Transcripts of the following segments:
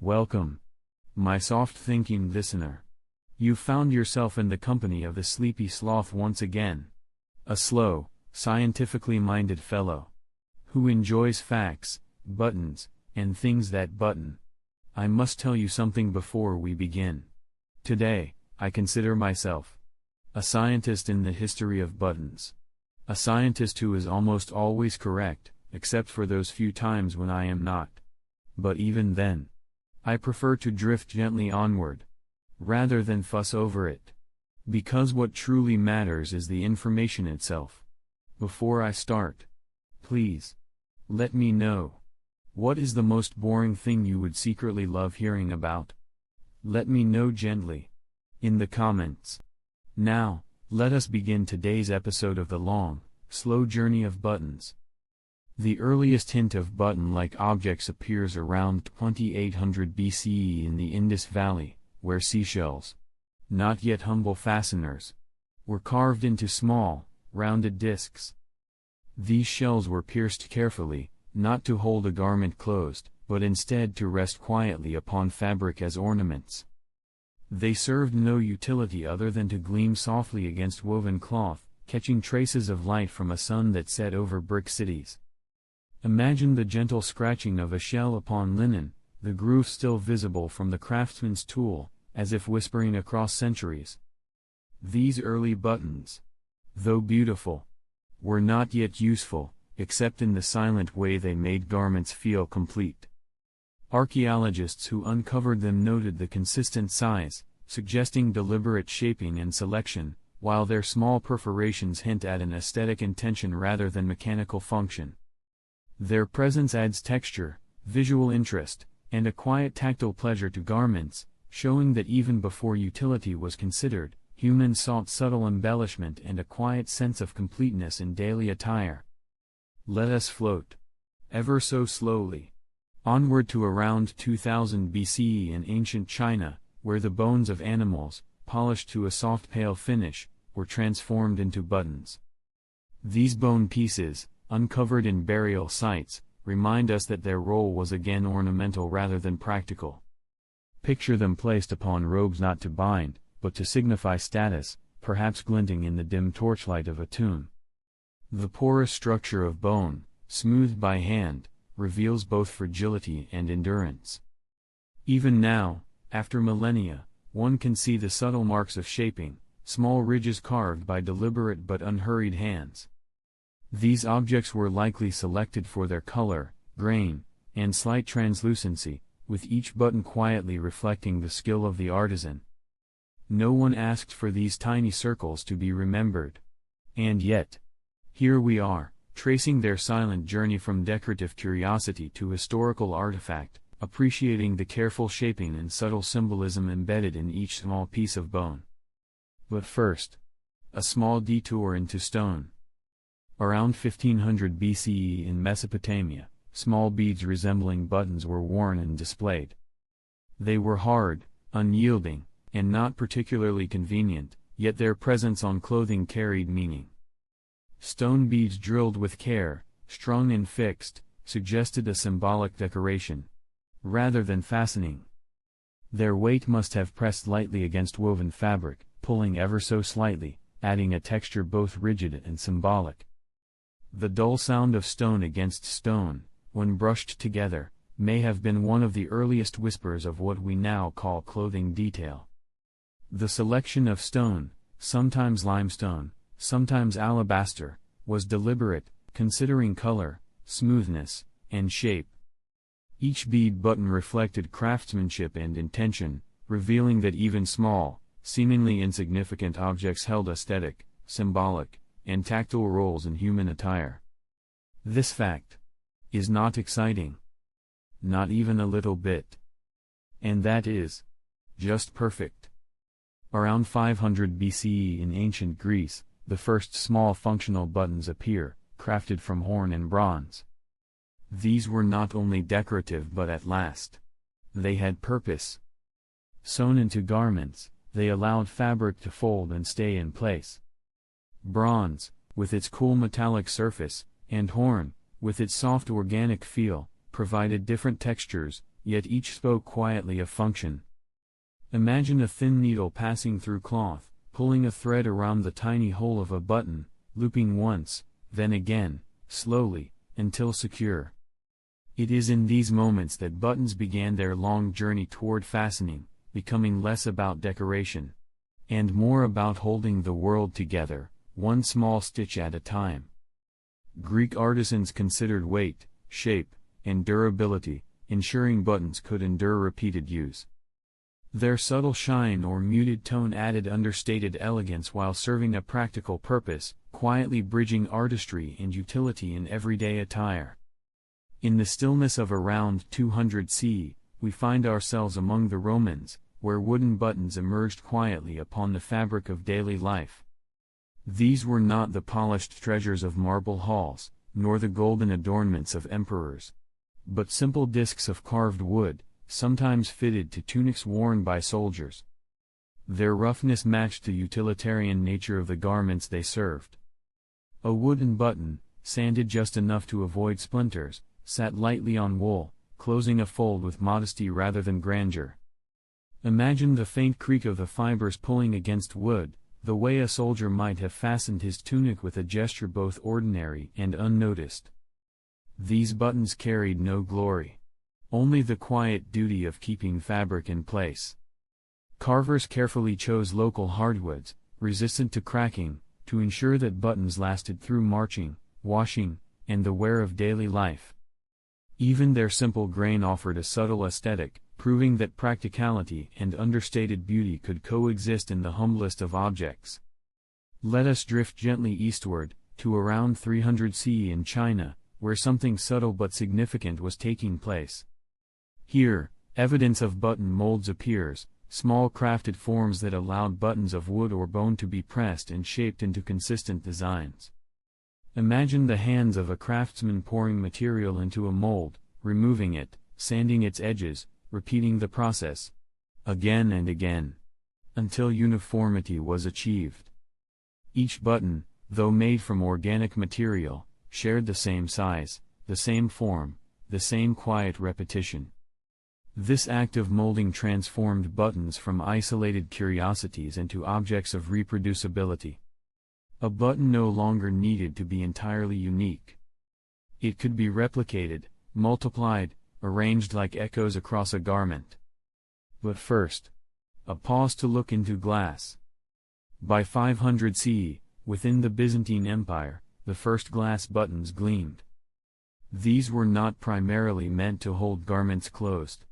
Welcome, my soft-thinking listener. You've found yourself in the company of the Sleepy Sloth once again. A slow, scientifically minded fellow who enjoys facts, buttons, and things that button. I must tell you something before we begin. Today, I consider myself a scientist in the history of buttons. A scientist who is almost always correct, except for those few times when I am not. But even then, I prefer to drift gently onward, rather than fuss over it. Because what truly matters is the information itself. Before I start, please, let me know. What is the most boring thing you would secretly love hearing about? Let me know gently in the comments. Now, let us begin today's episode of the long, slow journey of buttons. The earliest hint of button-like objects appears around 2800 BCE in the Indus Valley, where seashells, not yet humble fasteners, were carved into small, rounded discs. These shells were pierced carefully, not to hold a garment closed, but instead to rest quietly upon fabric as ornaments. They served no utility other than to gleam softly against woven cloth, catching traces of light from a sun that set over brick cities. Imagine the gentle scratching of a shell upon linen, the groove still visible from the craftsman's tool, as if whispering across centuries. These early buttons, though beautiful, were not yet useful, except in the silent way they made garments feel complete. Archaeologists who uncovered them noted the consistent size, suggesting deliberate shaping and selection, while their small perforations hint at an aesthetic intention rather than mechanical function. Their presence adds texture, visual interest, and a quiet tactile pleasure to garments, showing that even before utility was considered, humans sought subtle embellishment and a quiet sense of completeness in daily attire. Let us float, ever so slowly, onward to around 2000 BCE in ancient China, where the bones of animals, polished to a soft pale finish, were transformed into buttons. These bone pieces, uncovered in burial sites, remind us that their role was again ornamental rather than practical. Picture them placed upon robes not to bind, but to signify status, perhaps glinting in the dim torchlight of a tomb. The porous structure of bone, smoothed by hand, reveals both fragility and endurance. Even now, after millennia, one can see the subtle marks of shaping, small ridges carved by deliberate but unhurried hands. These objects were likely selected for their color, grain, and slight translucency, with each button quietly reflecting the skill of the artisan. No one asked for these tiny circles to be remembered. And yet, here we are, tracing their silent journey from decorative curiosity to historical artifact, appreciating the careful shaping and subtle symbolism embedded in each small piece of bone. But first, a small detour into stone. Around 1500 BCE in Mesopotamia, small beads resembling buttons were worn and displayed. They were hard, unyielding, and not particularly convenient, yet their presence on clothing carried meaning. Stone beads drilled with care, strung and fixed, suggested a symbolic decoration, rather than fastening. Their weight must have pressed lightly against woven fabric, pulling ever so slightly, adding a texture both rigid and symbolic. The dull sound of stone against stone, when brushed together, may have been one of the earliest whispers of what we now call clothing detail. The selection of stone, sometimes limestone, sometimes alabaster, was deliberate, considering color, smoothness, and shape. Each bead button reflected craftsmanship and intention, revealing that even small, seemingly insignificant objects held aesthetic, symbolic, and tactile roles in human attire. This fact is not exciting. Not even a little bit. And that is just perfect. Around 500 BCE in ancient Greece, the first small functional buttons appear, crafted from horn and bronze. These were not only decorative but at last, they had purpose. Sewn into garments, they allowed fabric to fold and stay in place. Bronze, with its cool metallic surface, and horn, with its soft organic feel, provided different textures, yet each spoke quietly of function. Imagine a thin needle passing through cloth, pulling a thread around the tiny hole of a button, looping once, then again, slowly, until secure. It is in these moments that buttons began their long journey toward fastening, becoming less about decoration, and more about holding the world together, one small stitch at a time. Greek artisans considered weight, shape, and durability, ensuring buttons could endure repeated use. Their subtle shine or muted tone added understated elegance while serving a practical purpose, quietly bridging artistry and utility in everyday attire. In the stillness of around 200 CE, we find ourselves among the Romans, where wooden buttons emerged quietly upon the fabric of daily life. These were not the polished treasures of marble halls, nor the golden adornments of emperors, but simple discs of carved wood, sometimes fitted to tunics worn by soldiers. Their roughness matched the utilitarian nature of the garments they served. A wooden button, sanded just enough to avoid splinters, sat lightly on wool, closing a fold with modesty rather than grandeur. Imagine the faint creak of the fibers pulling against wood, the way a soldier might have fastened his tunic with a gesture both ordinary and unnoticed. These buttons carried no glory, only the quiet duty of keeping fabric in place. Carvers carefully chose local hardwoods, resistant to cracking, to ensure that buttons lasted through marching, washing, and the wear of daily life. Even their simple grain offered a subtle aesthetic, proving that practicality and understated beauty could coexist in the humblest of objects. Let us drift gently eastward, to around 300 CE in China, where something subtle but significant was taking place. Here, evidence of button molds appears, small crafted forms that allowed buttons of wood or bone to be pressed and shaped into consistent designs. Imagine the hands of a craftsman pouring material into a mold, removing it, sanding its edges, repeating the process again and again, until uniformity was achieved. Each button, though made from organic material, shared the same size, the same form, the same quiet repetition. This act of molding transformed buttons from isolated curiosities into objects of reproducibility. A button no longer needed to be entirely unique. It could be replicated, multiplied, arranged like echoes across a garment. But first, a pause to look into glass. By 500 CE, within the Byzantine Empire, the first glass buttons gleamed. These were not primarily meant to hold garments closed.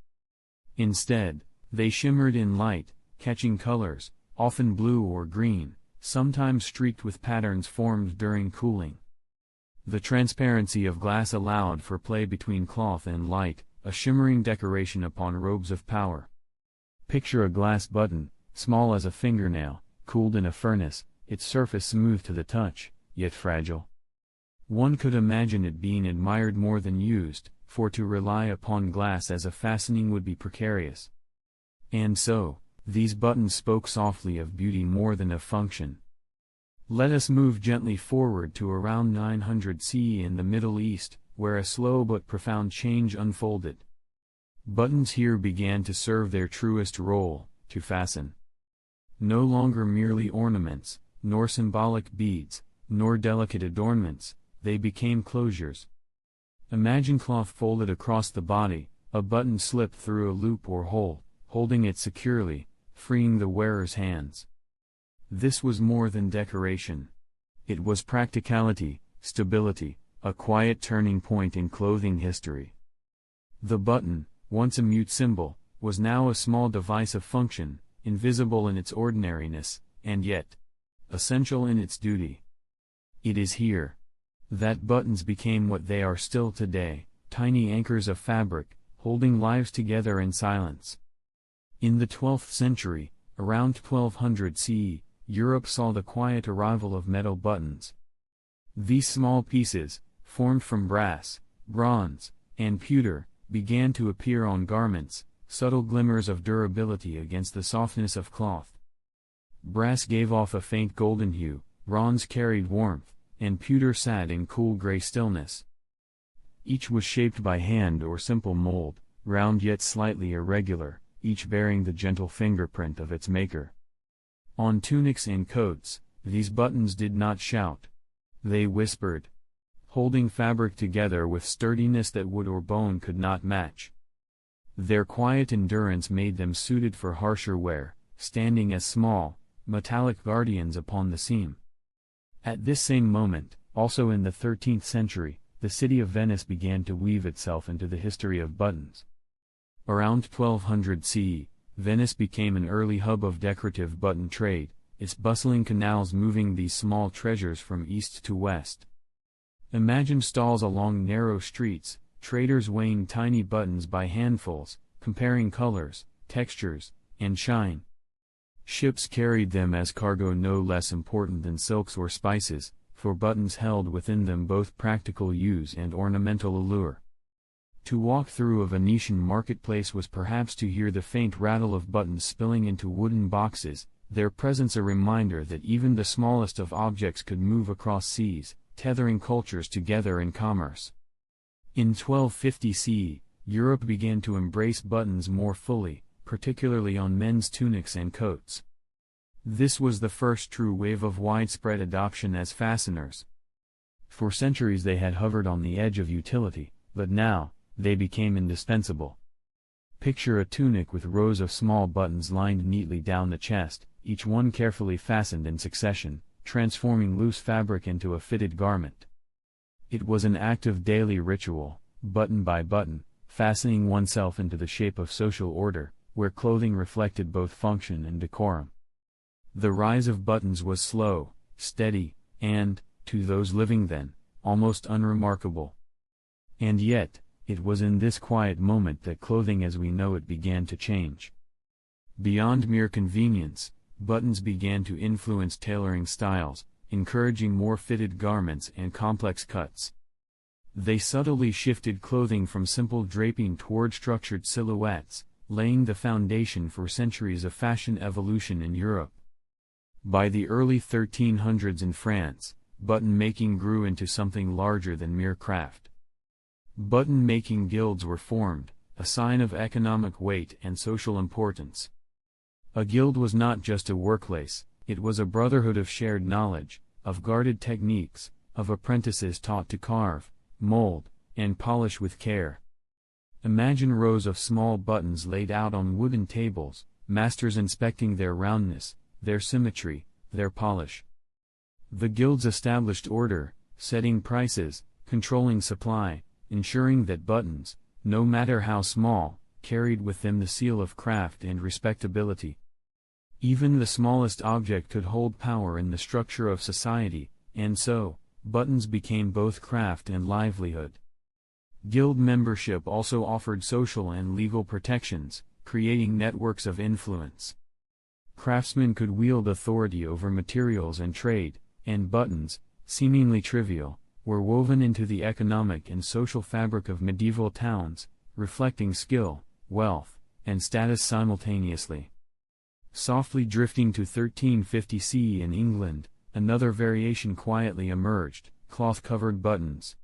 Instead, they shimmered in light, catching colors, often blue or green, sometimes streaked with patterns formed during cooling. The transparency of glass allowed for play between cloth and light, a shimmering decoration upon robes of power. Picture a glass button, small as a fingernail, cooled in a furnace, its surface smooth to the touch, yet fragile. One could imagine it being admired more than used, for to rely upon glass as a fastening would be precarious. And so, these buttons spoke softly of beauty more than of function. Let us move gently forward to around 900 CE in the Middle East, where a slow but profound change unfolded. Buttons here began to serve their truest role, to fasten. No longer merely ornaments, nor symbolic beads, nor delicate adornments, they became closures. Imagine cloth folded across the body, a button slipped through a loop or hole, holding it securely, freeing the wearer's hands. This was more than decoration. It was practicality, stability, a quiet turning point in clothing history. The button, once a mute symbol, was now a small device of function, invisible in its ordinariness, and yet essential in its duty. It is here that buttons became what they are still today, tiny anchors of fabric, holding lives together in silence. In the 12th century, around 1200 CE, Europe saw the quiet arrival of metal buttons. These small pieces, formed from brass, bronze, and pewter, began to appear on garments, subtle glimmers of durability against the softness of cloth. Brass gave off a faint golden hue, bronze carried warmth, and pewter sat in cool gray stillness. Each was shaped by hand or simple mold, round yet slightly irregular, each bearing the gentle fingerprint of its maker. On tunics and coats, these buttons did not shout. They whispered, holding fabric together with sturdiness that wood or bone could not match. Their quiet endurance made them suited for harsher wear, standing as small, metallic guardians upon the seam. At this same moment, also in the 13th century, the city of Venice began to weave itself into the history of buttons. Around 1200 CE, Venice became an early hub of decorative button trade, its bustling canals moving these small treasures from east to west. Imagine stalls along narrow streets, traders weighing tiny buttons by handfuls, comparing colors, textures, and shine. Ships carried them as cargo no less important than silks or spices, for buttons held within them both practical use and ornamental allure. To walk through a Venetian marketplace was perhaps to hear the faint rattle of buttons spilling into wooden boxes, their presence a reminder that even the smallest of objects could move across seas, tethering cultures together in commerce. In 1250 CE, Europe began to embrace buttons more fully, particularly on men's tunics and coats. This was the first true wave of widespread adoption as fasteners. For centuries they had hovered on the edge of utility, but now, they became indispensable. Picture a tunic with rows of small buttons lined neatly down the chest, each one carefully fastened in succession, transforming loose fabric into a fitted garment. It was an act of daily ritual, button by button, fastening oneself into the shape of social order, where clothing reflected both function and decorum. The rise of buttons was slow, steady, and, to those living then, almost unremarkable. And yet, it was in this quiet moment that clothing as we know it began to change. Beyond mere convenience, buttons began to influence tailoring styles, encouraging more fitted garments and complex cuts. They subtly shifted clothing from simple draping toward structured silhouettes, laying the foundation for centuries of fashion evolution in Europe. By the early 1300s in France, button making grew into something larger than mere craft. Button-making guilds were formed, a sign of economic weight and social importance. A guild was not just a workplace, it was a brotherhood of shared knowledge, of guarded techniques, of apprentices taught to carve, mold, and polish with care. Imagine rows of small buttons laid out on wooden tables, masters inspecting their roundness, their symmetry, their polish. The guilds established order, setting prices, controlling supply, ensuring that buttons, no matter how small, carried with them the seal of craft and respectability. Even the smallest object could hold power in the structure of society, and so, buttons became both craft and livelihood. Guild membership also offered social and legal protections, creating networks of influence. Craftsmen could wield authority over materials and trade, and buttons, seemingly trivial, were woven into the economic and social fabric of medieval towns, reflecting skill, wealth, and status simultaneously. Softly drifting to 1350 CE in England, another variation quietly emerged, cloth-covered buttons.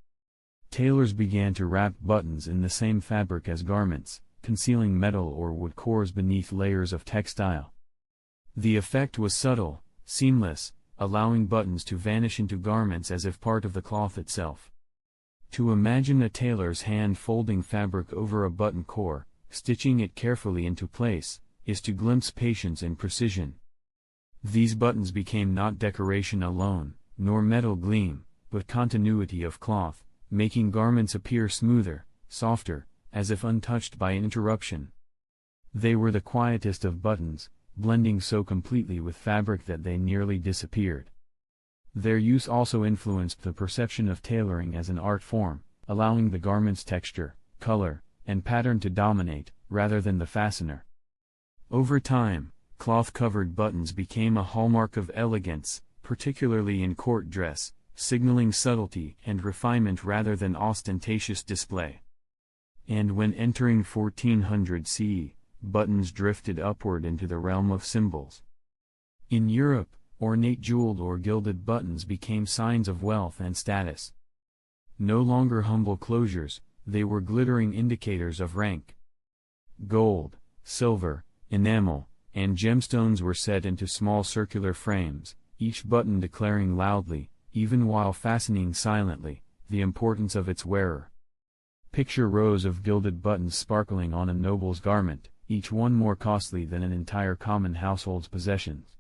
Tailors began to wrap buttons in the same fabric as garments, concealing metal or wood cores beneath layers of textile. The effect was subtle, seamless, allowing buttons to vanish into garments as if part of the cloth itself. To imagine a tailor's hand folding fabric over a button core, stitching it carefully into place, is to glimpse patience and precision. These buttons became not decoration alone, nor metal gleam, but continuity of cloth, making garments appear smoother, softer, as if untouched by interruption. They were the quietest of buttons, blending so completely with fabric that they nearly disappeared. Their use also influenced the perception of tailoring as an art form, allowing the garment's texture, color, and pattern to dominate, rather than the fastener. Over time, cloth-covered buttons became a hallmark of elegance, particularly in court dress, signaling subtlety and refinement rather than ostentatious display. And when entering 1400 CE, buttons drifted upward into the realm of symbols. In Europe, ornate jeweled or gilded buttons became signs of wealth and status. No longer humble closures, they were glittering indicators of rank. Gold, silver, enamel, and gemstones were set into small circular frames, each button declaring loudly, even while fastening silently, the importance of its wearer. Picture rows of gilded buttons sparkling on a noble's garment, each one more costly than an entire common household's possessions.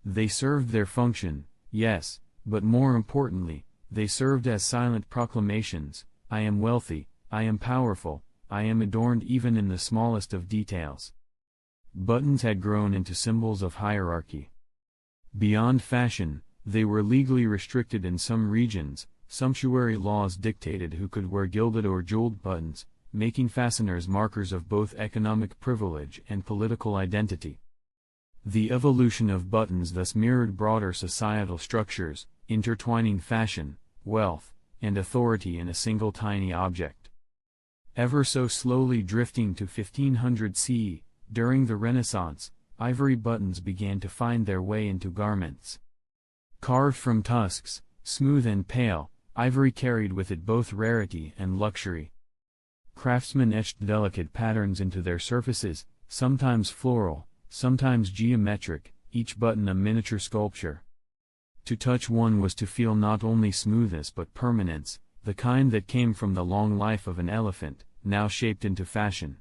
They served their function, yes, but more importantly, they served as silent proclamations: I am wealthy, I am powerful, I am adorned even in the smallest of details. Buttons had grown into symbols of hierarchy. Beyond fashion, they were legally restricted in some regions. Sumptuary laws dictated who could wear gilded or jeweled buttons, making fasteners markers of both economic privilege and political identity. The evolution of buttons thus mirrored broader societal structures, intertwining fashion, wealth, and authority in a single tiny object. Ever so slowly drifting to 1500 CE, during the Renaissance, ivory buttons began to find their way into garments. Carved from tusks, smooth and pale, ivory carried with it both rarity and luxury. Craftsmen etched delicate patterns into their surfaces, sometimes floral, sometimes geometric, each button a miniature sculpture. To touch one was to feel not only smoothness but permanence, the kind that came from the long life of an elephant, now shaped into fashion.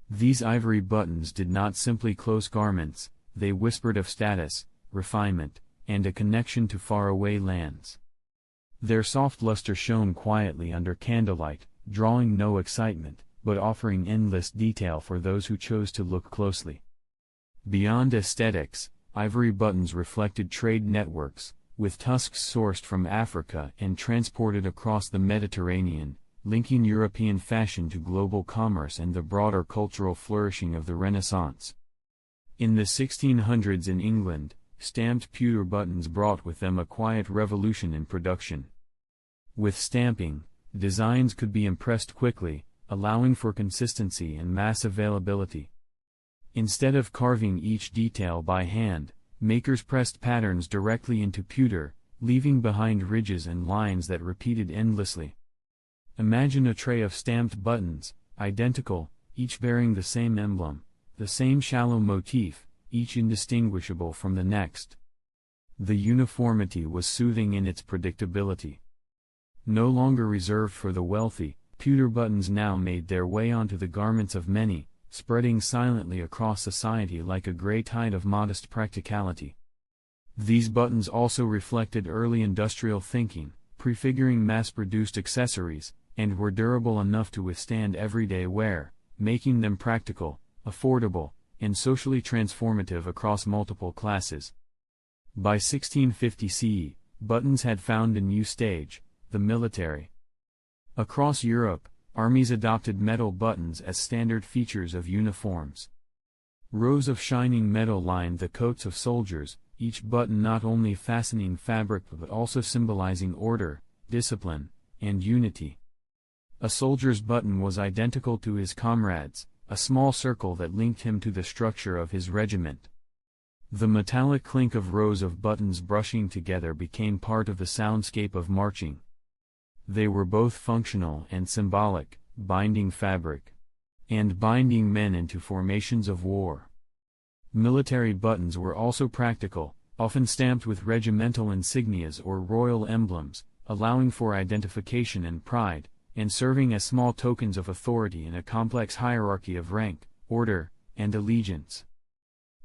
These ivory buttons did not simply close garments, they whispered of status, refinement, and a connection to faraway lands. Their soft luster shone quietly under candlelight, drawing no excitement, but offering endless detail for those who chose to look closely. Beyond aesthetics, ivory buttons reflected trade networks, with tusks sourced from Africa and transported across the Mediterranean, linking European fashion to global commerce and the broader cultural flourishing of the Renaissance. In the 1600s in England, stamped pewter buttons brought with them a quiet revolution in production. With stamping, designs could be impressed quickly, allowing for consistency and mass availability. Instead of carving each detail by hand, makers pressed patterns directly into pewter, leaving behind ridges and lines that repeated endlessly. Imagine a tray of stamped buttons, identical, each bearing the same emblem, the same shallow motif, each indistinguishable from the next. The uniformity was soothing in its predictability. No longer reserved for the wealthy, pewter buttons now made their way onto the garments of many, spreading silently across society like a gray tide of modest practicality. These buttons also reflected early industrial thinking, prefiguring mass-produced accessories, and were durable enough to withstand everyday wear, making them practical, affordable, and socially transformative across multiple classes. By 1650 CE, buttons had found a new stage, the military. Across Europe, armies adopted metal buttons as standard features of uniforms. Rows of shining metal lined the coats of soldiers, each button not only fastening fabric but also symbolizing order, discipline, and unity. A soldier's button was identical to his comrades', a small circle that linked him to the structure of his regiment. The metallic clink of rows of buttons brushing together became part of the soundscape of marching. They were both functional and symbolic, binding fabric and binding men into formations of war. Military buttons were also practical, often stamped with regimental insignias or royal emblems, allowing for identification and pride, and serving as small tokens of authority in a complex hierarchy of rank, order, and allegiance.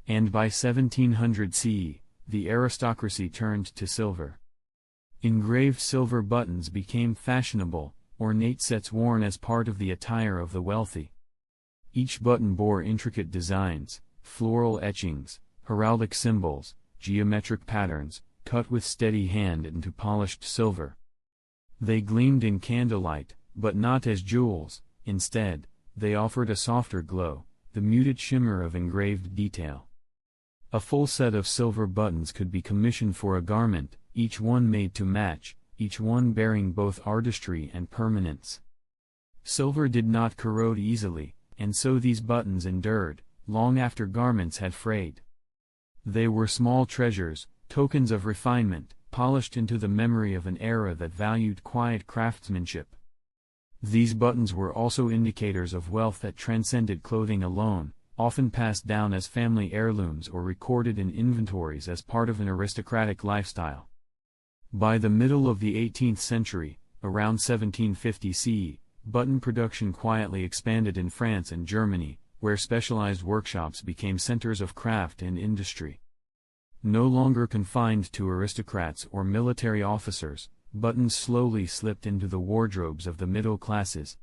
And by 1700 CE, the aristocracy turned to silver. Engraved silver buttons became fashionable, ornate sets worn as part of the attire of the wealthy. Each button bore intricate designs, floral etchings, heraldic symbols, geometric patterns, cut with steady hand into polished silver. They gleamed in candlelight, but not as jewels. Instead, they offered a softer glow, the muted shimmer of engraved detail. A full set of silver buttons could be commissioned for a garment, each one made to match, each one bearing both artistry and permanence. Silver did not corrode easily, and so these buttons endured, long after garments had frayed. They were small treasures, tokens of refinement, polished into the memory of an era that valued quiet craftsmanship. These buttons were also indicators of wealth that transcended clothing alone, often passed down as family heirlooms or recorded in inventories as part of an aristocratic lifestyle. By the middle of the 18th century, around 1750 CE, button production quietly expanded in France and Germany, where specialized workshops became centers of craft and industry. No longer confined to aristocrats or military officers, buttons slowly slipped into the wardrobes of the middle classes.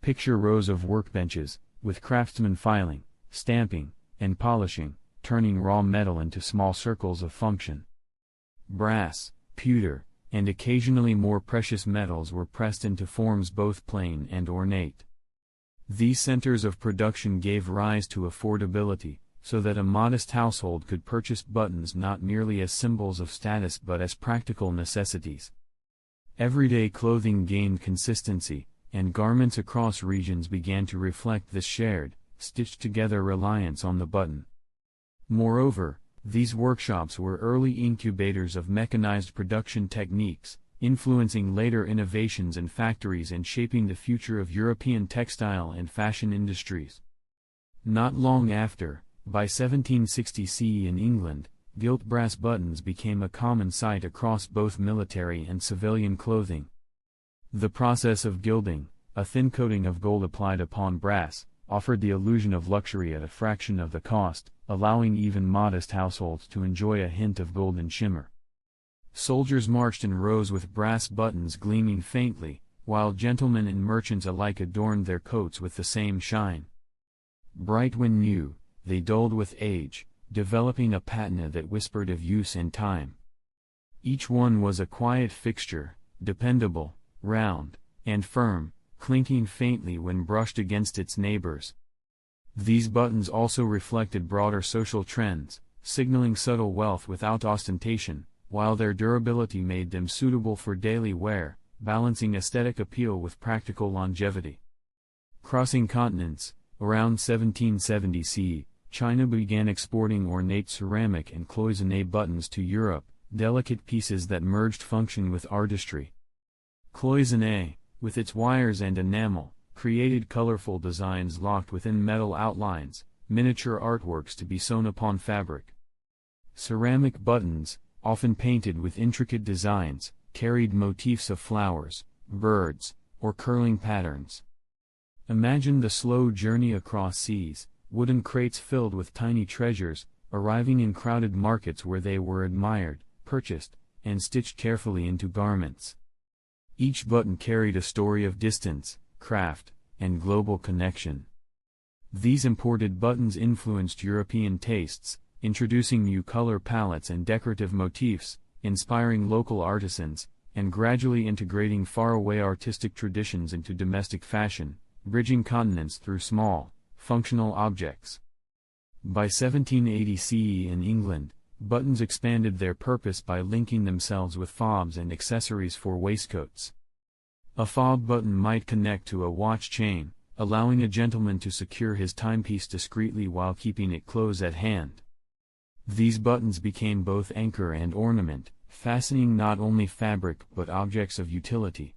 Picture rows of workbenches, with craftsmen filing, stamping, and polishing, turning raw metal into small circles of function. Brass, pewter, and occasionally more precious metals were pressed into forms both plain and ornate. These centers of production gave rise to affordability, so that a modest household could purchase buttons not merely as symbols of status but as practical necessities. Everyday clothing gained consistency, and garments across regions began to reflect this shared, stitched-together reliance on the button. Moreover, these workshops were early incubators of mechanized production techniques, influencing later innovations in factories and shaping the future of European textile and fashion industries. Not long after, by 1760 CE in England, gilt brass buttons became a common sight across both military and civilian clothing. The process of gilding, a thin coating of gold applied upon brass, offered the illusion of luxury at a fraction of the cost, allowing even modest households to enjoy a hint of golden shimmer. Soldiers marched in rows with brass buttons gleaming faintly, while gentlemen and merchants alike adorned their coats with the same shine. Bright when new, they dulled with age, developing a patina that whispered of use and time. Each one was a quiet fixture, dependable, round, and firm, clinking faintly when brushed against its neighbors. These buttons also reflected broader social trends, signaling subtle wealth without ostentation, while their durability made them suitable for daily wear, balancing aesthetic appeal with practical longevity. Crossing continents, around 1770 CE, China began exporting ornate ceramic and cloisonné buttons to Europe, delicate pieces that merged function with artistry. Cloisonné, with its wires and enamel, created colorful designs locked within metal outlines, miniature artworks to be sewn upon fabric. Ceramic buttons, often painted with intricate designs, carried motifs of flowers, birds, or curling patterns. Imagine the slow journey across seas, wooden crates filled with tiny treasures, arriving in crowded markets where they were admired, purchased, and stitched carefully into garments. Each button carried a story of distance, craft, and global connection. These imported buttons influenced European tastes, introducing new color palettes and decorative motifs, inspiring local artisans, and gradually integrating faraway artistic traditions into domestic fashion, bridging continents through small, functional objects. By 1780 CE in England, buttons expanded their purpose by linking themselves with fobs and accessories for waistcoats. A fob button might connect to a watch chain, allowing a gentleman to secure his timepiece discreetly while keeping it close at hand. These buttons became both anchor and ornament, fastening not only fabric but objects of utility.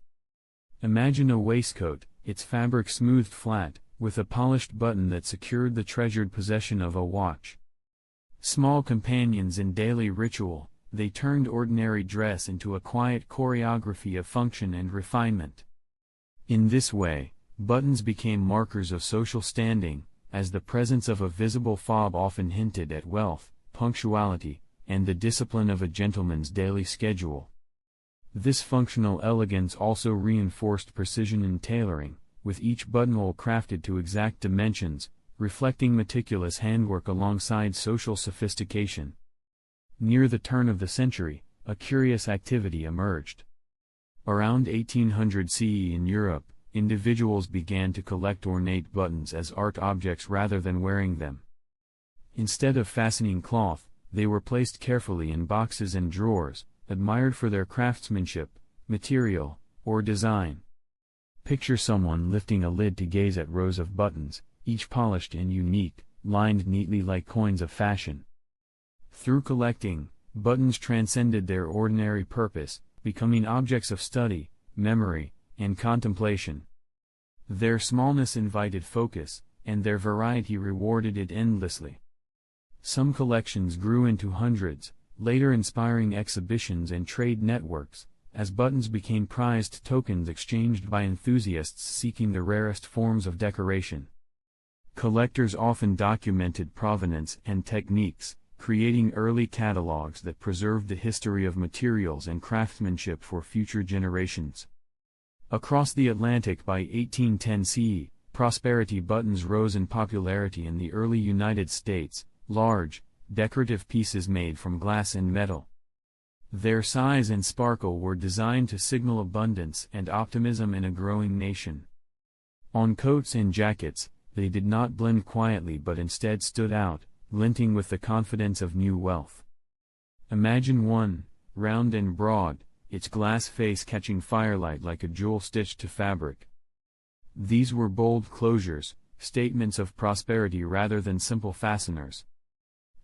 Imagine a waistcoat, its fabric smoothed flat, with a polished button that secured the treasured possession of a watch. Small companions in daily ritual, they turned ordinary dress into a quiet choreography of function and refinement. In this way, buttons became markers of social standing, as the presence of a visible fob often hinted at wealth, punctuality, and the discipline of a gentleman's daily schedule. This functional elegance also reinforced precision in tailoring, with each buttonhole crafted to exact dimensions, reflecting meticulous handwork alongside social sophistication. Near the turn of the century, a curious activity emerged. Around 1800 CE in Europe, individuals began to collect ornate buttons as art objects rather than wearing them. Instead of fastening cloth, they were placed carefully in boxes and drawers, admired for their craftsmanship, material, or design. Picture someone lifting a lid to gaze at rows of buttons, each polished and unique, lined neatly like coins of fashion. Through collecting, buttons transcended their ordinary purpose, becoming objects of study, memory, and contemplation. Their smallness invited focus, and their variety rewarded it endlessly. Some collections grew into hundreds, later inspiring exhibitions and trade networks, as buttons became prized tokens exchanged by enthusiasts seeking the rarest forms of decoration. Collectors often documented provenance and techniques, creating early catalogs that preserved the history of materials and craftsmanship for future generations. Across the Atlantic by 1810 CE, prosperity buttons rose in popularity in the early United States, large, decorative pieces made from glass and metal. Their size and sparkle were designed to signal abundance and optimism in a growing nation. On coats and jackets, they did not blend quietly but instead stood out, glinting with the confidence of new wealth. Imagine one, round and broad, its glass face catching firelight like a jewel stitched to fabric. These were bold closures, statements of prosperity rather than simple fasteners.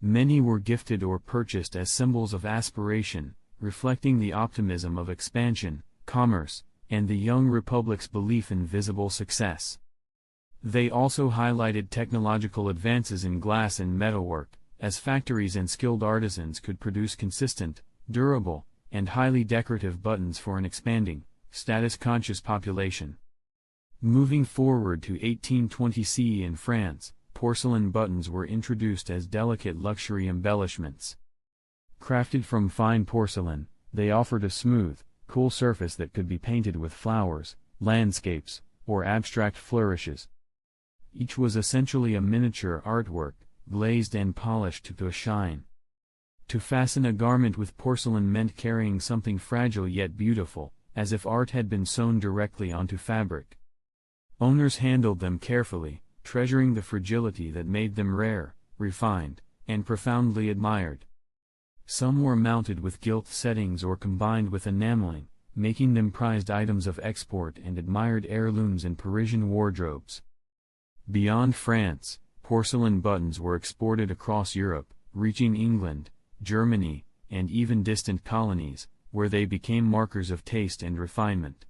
Many were gifted or purchased as symbols of aspiration, reflecting the optimism of expansion, commerce, and the young republic's belief in visible success. They also highlighted technological advances in glass and metalwork, as factories and skilled artisans could produce consistent, durable, and highly decorative buttons for an expanding, status-conscious population. Moving forward to 1820 CE in France, porcelain buttons were introduced as delicate luxury embellishments. Crafted from fine porcelain, they offered a smooth, cool surface that could be painted with flowers, landscapes, or abstract flourishes. Each was essentially a miniature artwork, glazed and polished to a shine. To fasten a garment with porcelain meant carrying something fragile yet beautiful, as if art had been sewn directly onto fabric. Owners handled them carefully, treasuring the fragility that made them rare, refined, and profoundly admired. Some were mounted with gilt settings or combined with enameling, making them prized items of export and admired heirlooms in Parisian wardrobes. Beyond France, porcelain buttons were exported across Europe, reaching England, Germany, and even distant colonies, where they became markers of taste and refinement.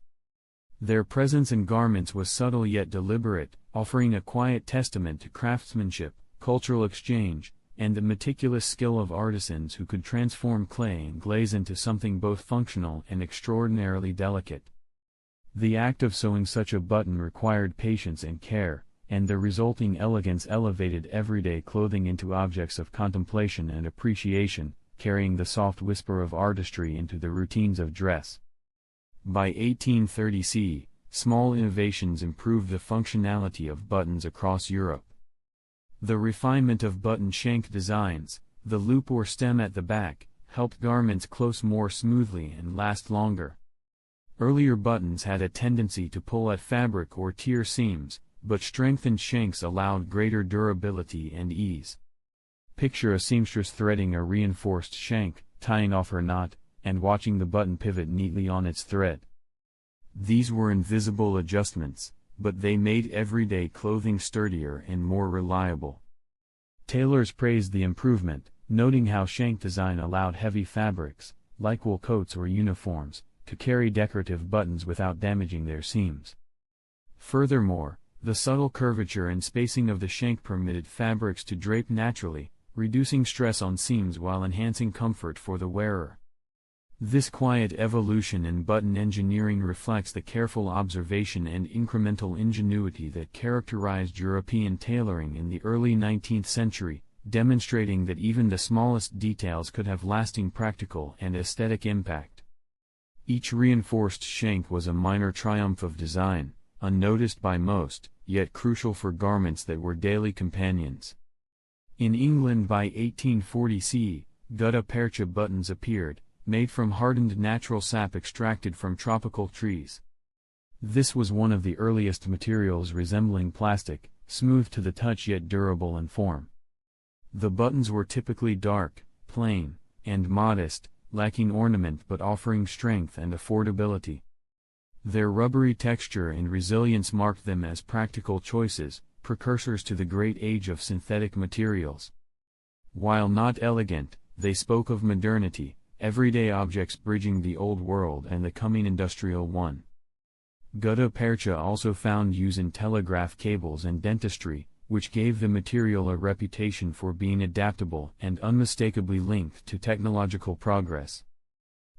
Their presence in garments was subtle yet deliberate, offering a quiet testament to craftsmanship, cultural exchange, and the meticulous skill of artisans who could transform clay and glaze into something both functional and extraordinarily delicate. The act of sewing such a button required patience and care, and the resulting elegance elevated everyday clothing into objects of contemplation and appreciation, carrying the soft whisper of artistry into the routines of dress. By 1830 CE, small innovations improved the functionality of buttons across Europe. The refinement of button shank designs, the loop or stem at the back, helped garments close more smoothly and last longer. Earlier buttons had a tendency to pull at fabric or tear seams, but strengthened shanks allowed greater durability and ease. Picture a seamstress threading a reinforced shank, tying off her knot, and watching the button pivot neatly on its thread. These were invisible adjustments, but they made everyday clothing sturdier and more reliable. Tailors praised the improvement, noting how shank design allowed heavy fabrics, like wool coats or uniforms, to carry decorative buttons without damaging their seams. Furthermore, the subtle curvature and spacing of the shank permitted fabrics to drape naturally, reducing stress on seams while enhancing comfort for the wearer. This quiet evolution in button engineering reflects the careful observation and incremental ingenuity that characterized European tailoring in the early 19th century, demonstrating that even the smallest details could have lasting practical and aesthetic impact. Each reinforced shank was a minor triumph of design, unnoticed by most, yet crucial for garments that were daily companions. In England by 1840 CE, gutta percha buttons appeared, made from hardened natural sap extracted from tropical trees. This was one of the earliest materials resembling plastic, smooth to the touch yet durable in form. The buttons were typically dark, plain, and modest, lacking ornament but offering strength and affordability. Their rubbery texture and resilience marked them as practical choices, precursors to the great age of synthetic materials. While not elegant, they spoke of modernity, everyday objects bridging the old world and the coming industrial one. Gutta percha also found use in telegraph cables and dentistry, which gave the material a reputation for being adaptable and unmistakably linked to technological progress.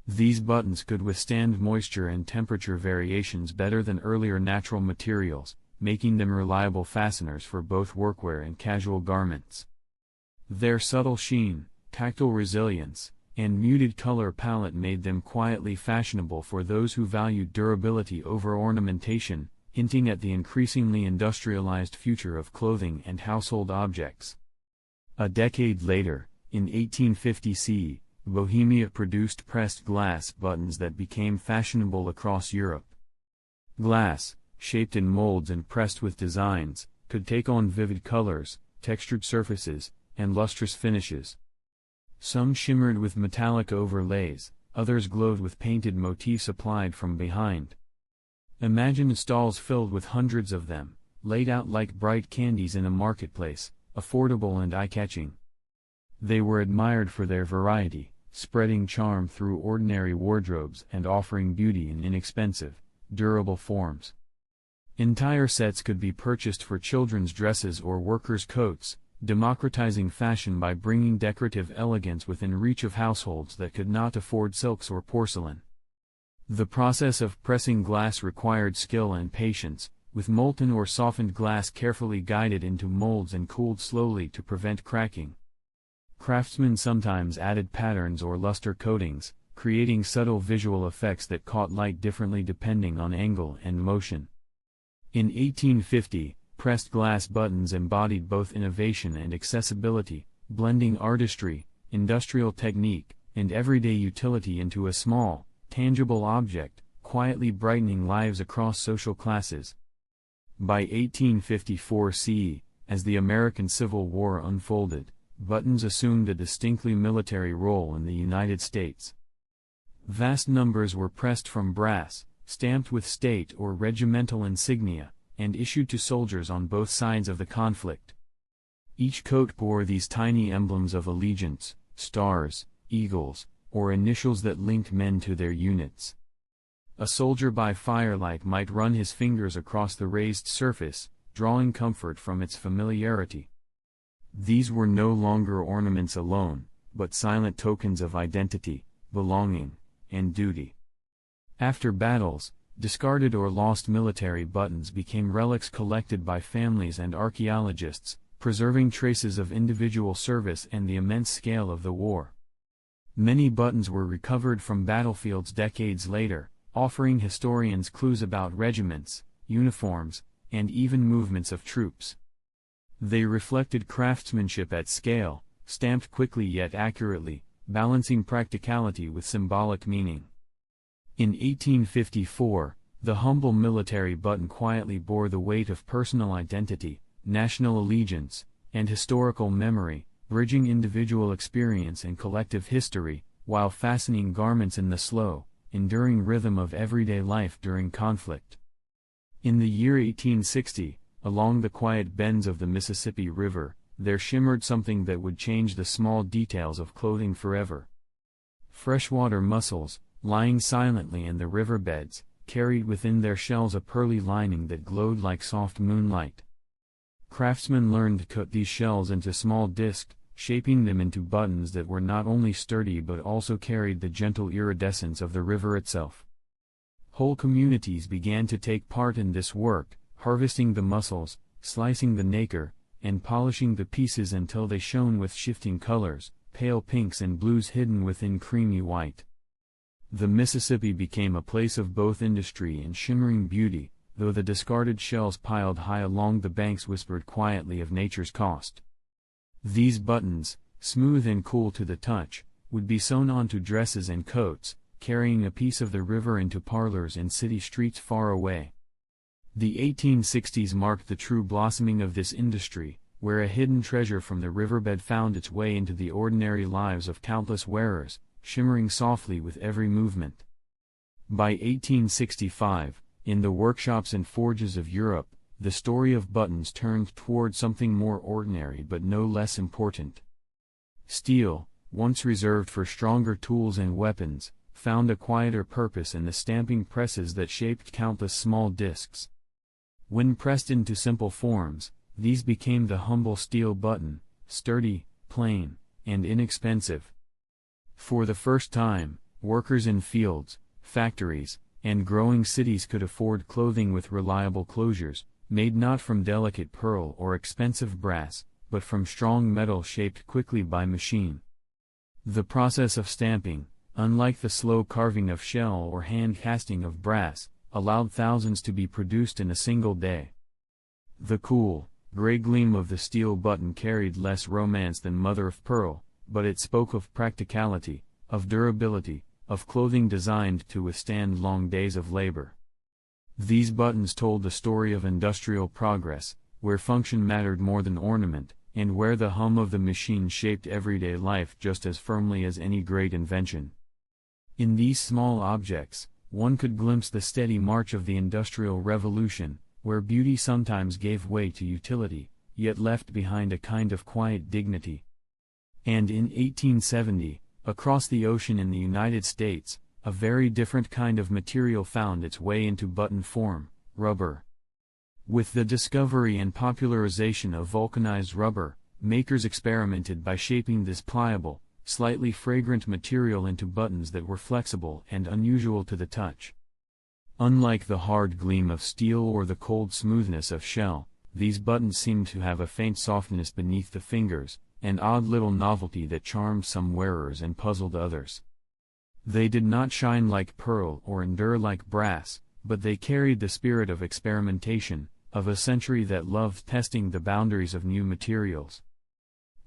These buttons could withstand moisture and temperature variations better than earlier natural materials, making them reliable fasteners for both workwear and casual garments. Their subtle sheen, tactile resilience, and muted color palette made them quietly fashionable for those who valued durability over ornamentation, hinting at the increasingly industrialized future of clothing and household objects. A decade later, in 1850 CE, Bohemia produced pressed glass buttons that became fashionable across Europe. Glass, shaped in molds and pressed with designs, could take on vivid colors, textured surfaces, and lustrous finishes. Some shimmered with metallic overlays, others glowed with painted motifs applied from behind. Imagine stalls filled with hundreds of them, laid out like bright candies in a marketplace, affordable and eye-catching. They were admired for their variety, spreading charm through ordinary wardrobes and offering beauty in inexpensive, durable forms. Entire sets could be purchased for children's dresses or workers' coats, democratizing fashion by bringing decorative elegance within reach of households that could not afford silks or porcelain. The process of pressing glass required skill and patience, with molten or softened glass carefully guided into molds and cooled slowly to prevent cracking. Craftsmen sometimes added patterns or luster coatings, creating subtle visual effects that caught light differently depending on angle and motion. In 1850, pressed glass buttons embodied both innovation and accessibility, blending artistry, industrial technique, and everyday utility into a small, tangible object, quietly brightening lives across social classes. By 1854 CE, as the American Civil War unfolded, buttons assumed a distinctly military role in the United States. Vast numbers were pressed from brass, stamped with state or regimental insignia, and issued to soldiers on both sides of the conflict. Each coat bore these tiny emblems of allegiance, stars, eagles, or initials that linked men to their units. A soldier by firelight might run his fingers across the raised surface, drawing comfort from its familiarity. These were no longer ornaments alone, but silent tokens of identity, belonging, and duty. After battles, discarded or lost military buttons became relics collected by families and archaeologists, preserving traces of individual service and the immense scale of the war. Many buttons were recovered from battlefields decades later, offering historians clues about regiments, uniforms, and even movements of troops. They reflected craftsmanship at scale, stamped quickly yet accurately, balancing practicality with symbolic meaning. In 1854, the humble military button quietly bore the weight of personal identity, national allegiance, and historical memory, bridging individual experience and collective history, while fastening garments in the slow, enduring rhythm of everyday life during conflict. In the year 1860, along the quiet bends of the Mississippi River, there shimmered something that would change the small details of clothing forever. Freshwater mussels, lying silently in the riverbeds, carried within their shells a pearly lining that glowed like soft moonlight. Craftsmen learned to cut these shells into small discs, shaping them into buttons that were not only sturdy but also carried the gentle iridescence of the river itself. Whole communities began to take part in this work, harvesting the mussels, slicing the nacre, and polishing the pieces until they shone with shifting colors, pale pinks and blues hidden within creamy white. The Mississippi became a place of both industry and shimmering beauty, though the discarded shells piled high along the banks whispered quietly of nature's cost. These buttons, smooth and cool to the touch, would be sewn onto dresses and coats, carrying a piece of the river into parlors and city streets far away. The 1860s marked the true blossoming of this industry, where a hidden treasure from the riverbed found its way into the ordinary lives of countless wearers, shimmering softly with every movement. By 1865, in the workshops and forges of Europe, the story of buttons turned toward something more ordinary but no less important. Steel, once reserved for stronger tools and weapons, found a quieter purpose in the stamping presses that shaped countless small discs. When pressed into simple forms, these became the humble steel button, sturdy, plain, and inexpensive. For the first time, workers in fields, factories, and growing cities could afford clothing with reliable closures, made not from delicate pearl or expensive brass, but from strong metal shaped quickly by machine. The process of stamping, unlike the slow carving of shell or hand casting of brass, allowed thousands to be produced in a single day. The cool, gray gleam of the steel button carried less romance than mother of pearl, but it spoke of practicality, of durability, of clothing designed to withstand long days of labor. These buttons told the story of industrial progress, where function mattered more than ornament, and where the hum of the machine shaped everyday life just as firmly as any great invention. In these small objects, one could glimpse the steady march of the Industrial Revolution, where beauty sometimes gave way to utility, yet left behind a kind of quiet dignity. And in 1870, across the ocean in the United States, a very different kind of material found its way into button form: rubber. With the discovery and popularization of vulcanized rubber, makers experimented by shaping this pliable, slightly fragrant material into buttons that were flexible and unusual to the touch. Unlike the hard gleam of steel or the cold smoothness of shell, these buttons seemed to have a faint softness beneath the fingers, an odd little novelty that charmed some wearers and puzzled others. They did not shine like pearl or endure like brass, but they carried the spirit of experimentation, of a century that loved testing the boundaries of new materials.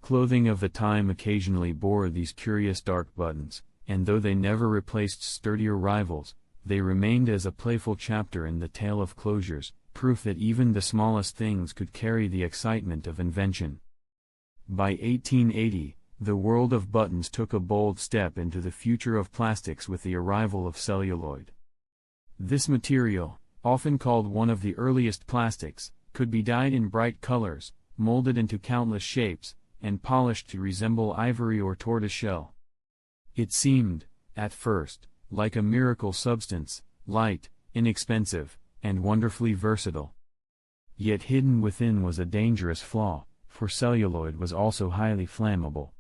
Clothing of the time occasionally bore these curious dark buttons, and though they never replaced sturdier rivals, they remained as a playful chapter in the tale of closures, proof that even the smallest things could carry the excitement of invention. By 1880, the world of buttons took a bold step into the future of plastics with the arrival of celluloid. This material, often called one of the earliest plastics, could be dyed in bright colors, molded into countless shapes, and polished to resemble ivory or tortoiseshell. It seemed, at first, like a miracle substance, light, inexpensive, and wonderfully versatile. Yet hidden within was a dangerous flaw, for celluloid was also highly flammable.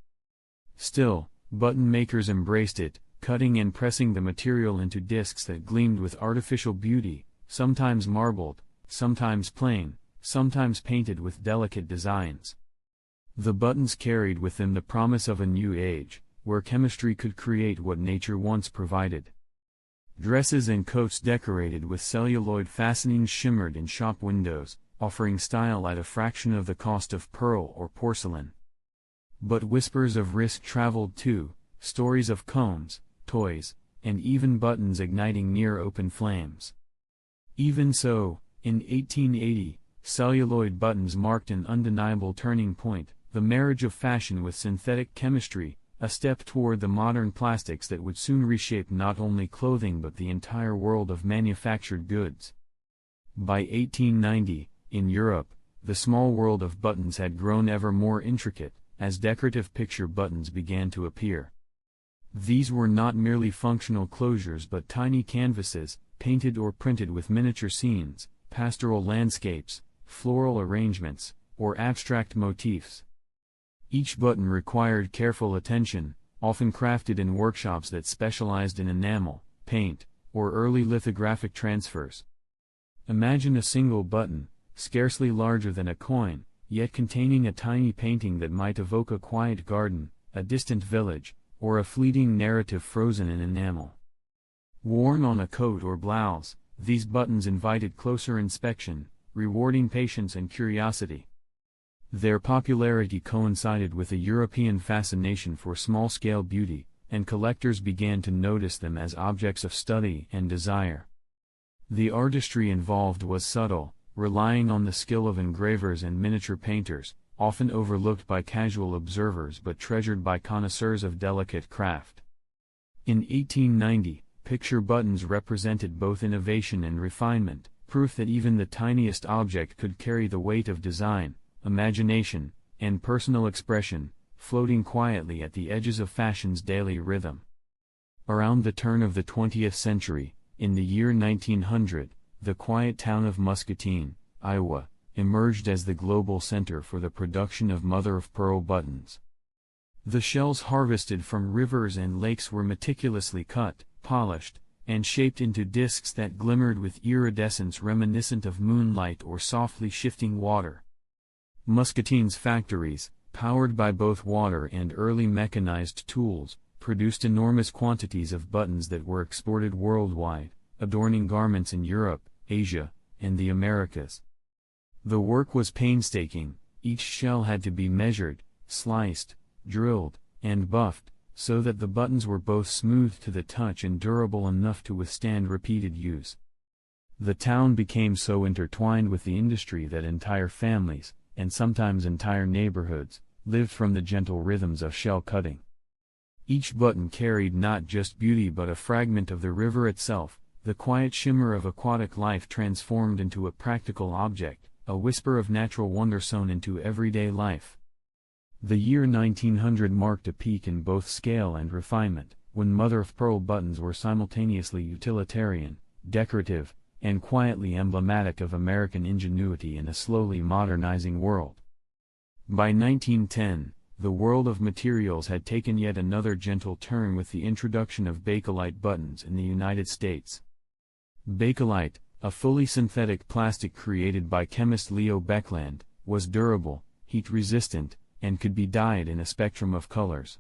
Still, button makers embraced it, cutting and pressing the material into discs that gleamed with artificial beauty, sometimes marbled, sometimes plain, sometimes painted with delicate designs. The buttons carried with them the promise of a new age, where chemistry could create what nature once provided. Dresses and coats decorated with celluloid fastenings shimmered in shop windows, offering style at a fraction of the cost of pearl or porcelain. But whispers of risk traveled too, stories of combs, toys, and even buttons igniting near open flames. Even so, in 1880, celluloid buttons marked an undeniable turning point, the marriage of fashion with synthetic chemistry, a step toward the modern plastics that would soon reshape not only clothing but the entire world of manufactured goods. By 1890, in Europe, the small world of buttons had grown ever more intricate, as decorative picture buttons began to appear. These were not merely functional closures but tiny canvases, painted or printed with miniature scenes, pastoral landscapes, floral arrangements, or abstract motifs. Each button required careful attention, often crafted in workshops that specialized in enamel, paint, or early lithographic transfers. Imagine a single button, scarcely larger than a coin, yet containing a tiny painting that might evoke a quiet garden, a distant village, or a fleeting narrative frozen in enamel. Worn on a coat or blouse, these buttons invited closer inspection, rewarding patience and curiosity. Their popularity coincided with a European fascination for small-scale beauty, and collectors began to notice them as objects of study and desire. The artistry involved was subtle, relying on the skill of engravers and miniature painters, often overlooked by casual observers but treasured by connoisseurs of delicate craft. In 1890, picture buttons represented both innovation and refinement, proof that even the tiniest object could carry the weight of design, imagination, and personal expression, floating quietly at the edges of fashion's daily rhythm. Around the turn of the 20th century, in the year 1900, the quiet town of Muscatine, Iowa, emerged as the global center for the production of mother-of-pearl buttons. The shells harvested from rivers and lakes were meticulously cut, polished, and shaped into discs that glimmered with iridescence reminiscent of moonlight or softly shifting water. Muscatine's factories, powered by both water and early mechanized tools, produced enormous quantities of buttons that were exported worldwide, adorning garments in Europe, Asia, and the Americas. The work was painstaking. Each shell had to be measured, sliced, drilled, and buffed, so that the buttons were both smooth to the touch and durable enough to withstand repeated use. The town became so intertwined with the industry that entire families, and sometimes entire neighborhoods, lived from the gentle rhythms of shell cutting. Each button carried not just beauty but a fragment of the river itself, the quiet shimmer of aquatic life transformed into a practical object, a whisper of natural wonder sewn into everyday life. The year 1900 marked a peak in both scale and refinement, when mother-of-pearl buttons were simultaneously utilitarian, decorative, and quietly emblematic of American ingenuity in a slowly modernizing world. By 1910, the world of materials had taken yet another gentle turn with the introduction of Bakelite buttons in the United States. Bakelite, a fully synthetic plastic created by chemist Leo Beckland, was durable, heat-resistant, and could be dyed in a spectrum of colors.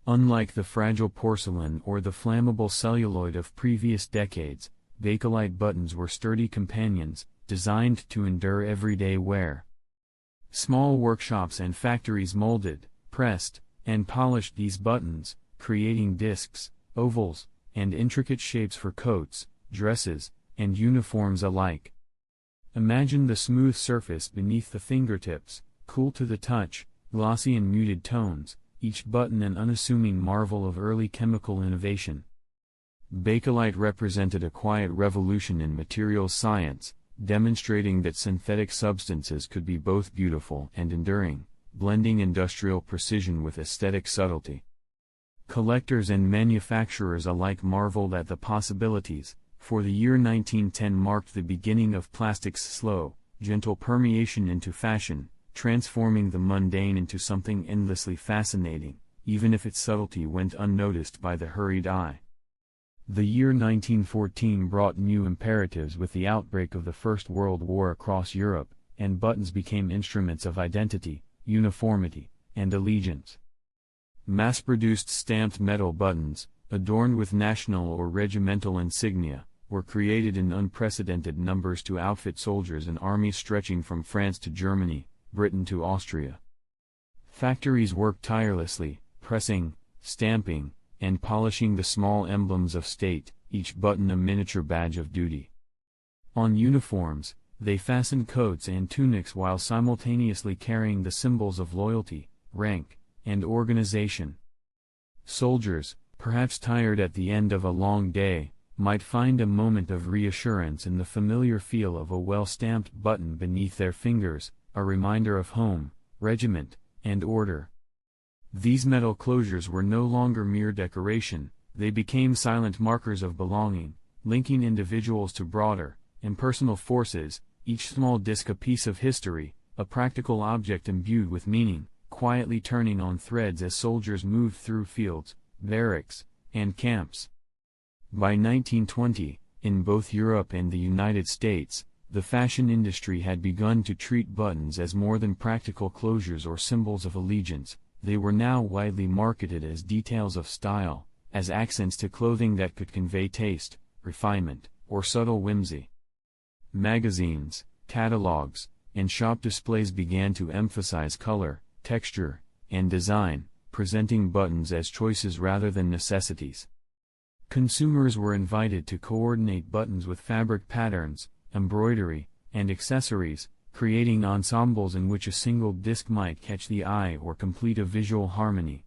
Unlike the fragile porcelain or the flammable celluloid of previous decades, Bakelite buttons were sturdy companions, designed to endure everyday wear. Small workshops and factories molded, pressed, and polished these buttons, creating discs, ovals, and intricate shapes for coats, dresses, and uniforms alike. Imagine the smooth surface beneath the fingertips, cool to the touch, glossy in muted tones, each button an unassuming marvel of early chemical innovation. Bakelite represented a quiet revolution in materials science, demonstrating that synthetic substances could be both beautiful and enduring, blending industrial precision with aesthetic subtlety. Collectors and manufacturers alike marveled at the possibilities, for the year 1910 marked the beginning of plastic's slow, gentle permeation into fashion, transforming the mundane into something endlessly fascinating, even if its subtlety went unnoticed by the hurried eye. The year 1914 brought new imperatives with the outbreak of the First World War across Europe, and buttons became instruments of identity, uniformity, and allegiance. Mass-produced stamped metal buttons, adorned with national or regimental insignia, were created in unprecedented numbers to outfit soldiers and armies stretching from France to Germany, Britain to Austria. Factories worked tirelessly, pressing, stamping, and polishing the small emblems of state, each button a miniature badge of duty. On uniforms, they fastened coats and tunics while simultaneously carrying the symbols of loyalty, rank, and organization. Soldiers, perhaps tired at the end of a long day, might find a moment of reassurance in the familiar feel of a well-stamped button beneath their fingers, a reminder of home, regiment, and order. These metal closures were no longer mere decoration, they became silent markers of belonging, linking individuals to broader, impersonal forces, each small disc a piece of history, a practical object imbued with meaning, quietly turning on threads as soldiers moved through fields, barracks, and camps. By 1920, in both Europe and the United States, the fashion industry had begun to treat buttons as more than practical closures or symbols of allegiance. They were now widely marketed as details of style, as accents to clothing that could convey taste, refinement, or subtle whimsy. Magazines, catalogs, and shop displays began to emphasize color, texture, and design, presenting buttons as choices rather than necessities. Consumers were invited to coordinate buttons with fabric patterns, embroidery, and accessories, creating ensembles in which a single disc might catch the eye or complete a visual harmony.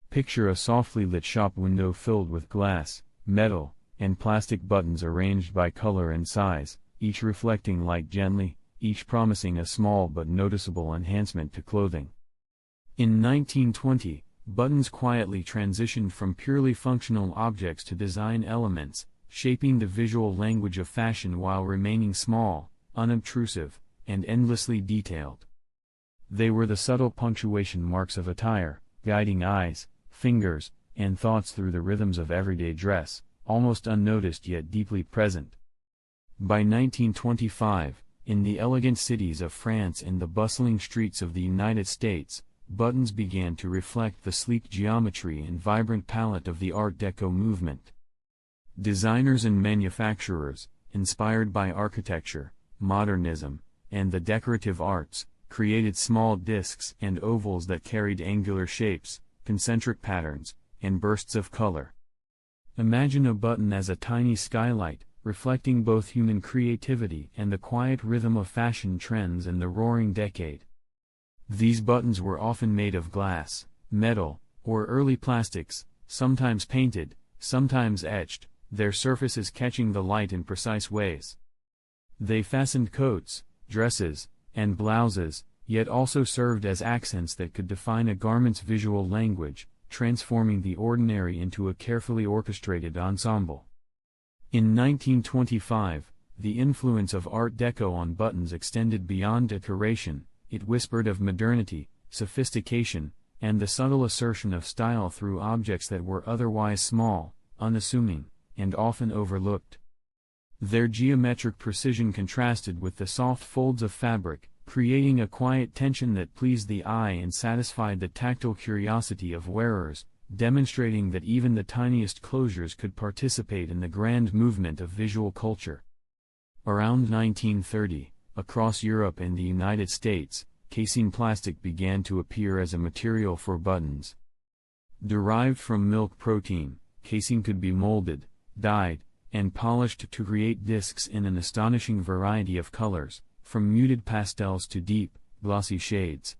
Picture a softly lit shop window filled with glass, metal, and plastic buttons arranged by color and size, each reflecting light gently, each promising a small but noticeable enhancement to clothing. In 1920, buttons quietly transitioned from purely functional objects to design elements, shaping the visual language of fashion while remaining small, unobtrusive, and endlessly detailed. They were the subtle punctuation marks of attire, guiding eyes, fingers, and thoughts through the rhythms of everyday dress, almost unnoticed yet deeply present. By 1925, in the elegant cities of France and the bustling streets of the United States, buttons began to reflect the sleek geometry and vibrant palette of the Art Deco movement. Designers and manufacturers, inspired by architecture, modernism, and the decorative arts, created small discs and ovals that carried angular shapes, concentric patterns, and bursts of color. Imagine a button as a tiny skylight, reflecting both human creativity and the quiet rhythm of fashion trends in the Roaring Decade. These buttons were often made of glass, metal, or early plastics, sometimes painted, sometimes etched, their surfaces catching the light in precise ways. They fastened coats, dresses, and blouses, yet also served as accents that could define a garment's visual language, transforming the ordinary into a carefully orchestrated ensemble. In 1925, the influence of Art Deco on buttons extended beyond decoration. It whispered of modernity, sophistication, and the subtle assertion of style through objects that were otherwise small, unassuming, and often overlooked. Their geometric precision contrasted with the soft folds of fabric, creating a quiet tension that pleased the eye and satisfied the tactile curiosity of wearers, demonstrating that even the tiniest closures could participate in the grand movement of visual culture. Around 1930, across Europe and the United States, casein plastic began to appear as a material for buttons. Derived from milk protein, casein could be molded, dyed, and polished to create discs in an astonishing variety of colors, from muted pastels to deep, glossy shades.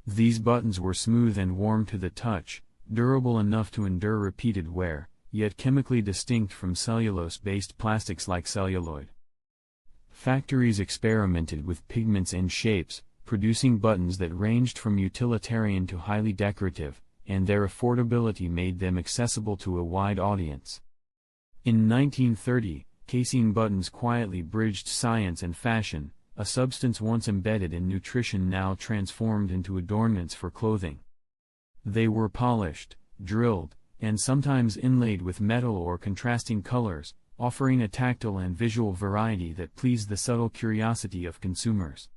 These buttons were smooth and warm to the touch, durable enough to endure repeated wear, yet chemically distinct from cellulose-based plastics like celluloid. Factories experimented with pigments and shapes, producing buttons that ranged from utilitarian to highly decorative, and their affordability made them accessible to a wide audience. In 1930, casein buttons quietly bridged science and fashion, a substance once embedded in nutrition now transformed into adornments for clothing. They were polished, drilled, and sometimes inlaid with metal or contrasting colors, offering a tactile and visual variety that pleased the subtle curiosity of consumers.